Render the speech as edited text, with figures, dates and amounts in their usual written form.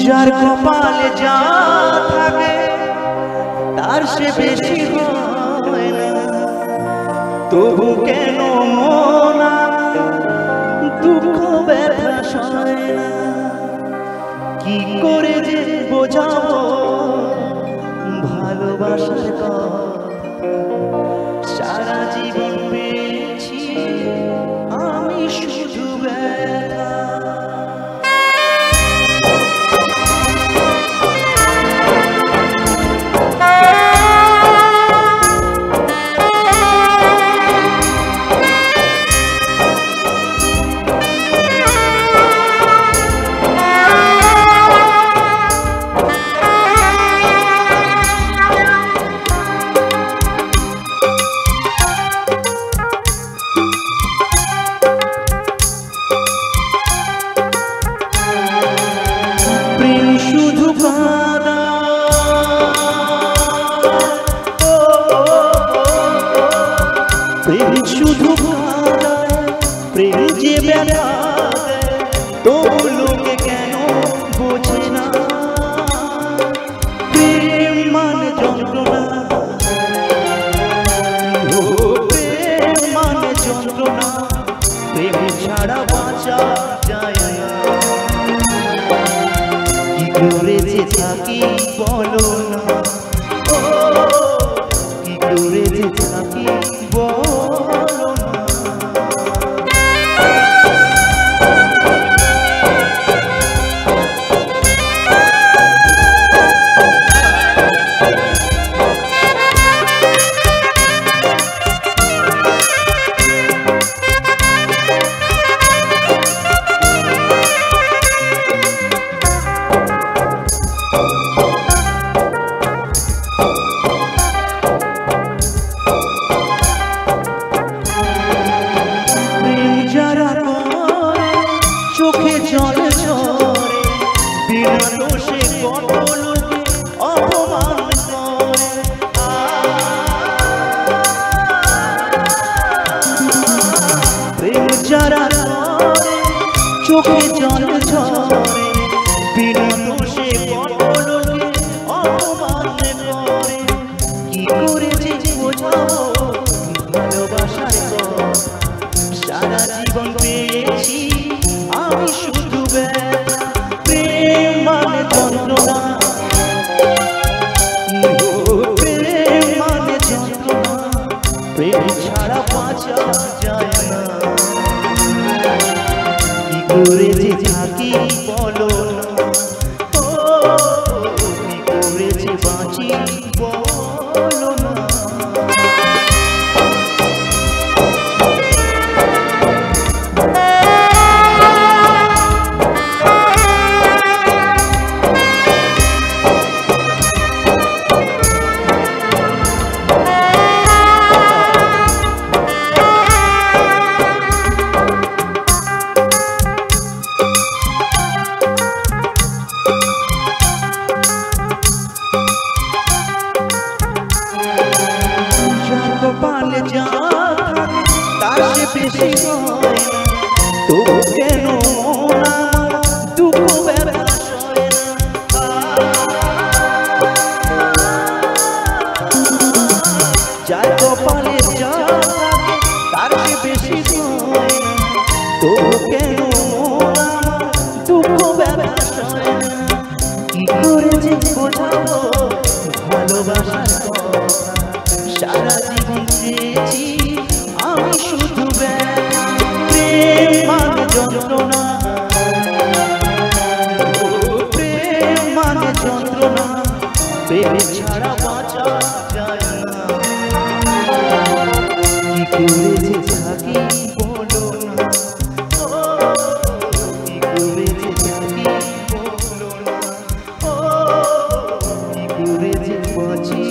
যার কপালে যা থাকে তার সে বেশি হয় না, তবু কেন মন দুঃখ ব্যথা সয় না। কি করে যে বোঝাবো ভালোবাসার কথা, সারা জীবন পেয়েছি আমি শুধু ব্যথা। শুধু কাঁদা প্রেম, শুধু কাঁদা প্রেম যে ব্যথা তবু লোকে কেন বোঝে না। প্রেম মানে যন্ত্রণা, প্রেম মানে যন্ত্রণা, প্রেম ছাড়া বাঁচা যায় না। করে যে থাকি বলো না, ও কি করে যে থাকি বলো না। চোখে জল ঝরে বিনা দোষে কত লোকে অপমান করে। প্রেম যারা করে চোখে জল ঝরে বিনা দোষে কত লোকে অপমান করে। কি করে যে বোঝাবো ভালোবাসার কথা, সারা জীবন পেয়েছি আমি শুধু ব্যথা। প্রেম মানে যন্ত্রণা, প্রেম মানে যন্ত্রণা, প্রেম ছাড়া বাঁচা যায় না। কি করে যে থাকি বলো না, ও কি করে যে বাঁচি বলো না। কপালে যা থাকে তার সে বেশি হয় না, তবু কেন মন দুঃখ ব্যথা সয় না। যার কপালে যা থাকে তার সে বেশি হয় না, তবু কেন মন দুঃখ ব্যথা সয় না। কি করে যে বোঝাবো ভালোবাসার কথা, সারা জীবন পেয়েছি আমি শুধু ব্যথা। প্রেম মানে যন্ত্রণা, প্রেম মানে যন্ত্রণা, প্রেম ছাড়া বাঁচা যায় না। কি করে যে থাকি বলো না, ও কি করে যে থাকি বলো না, ও কি করে যে বাঁচি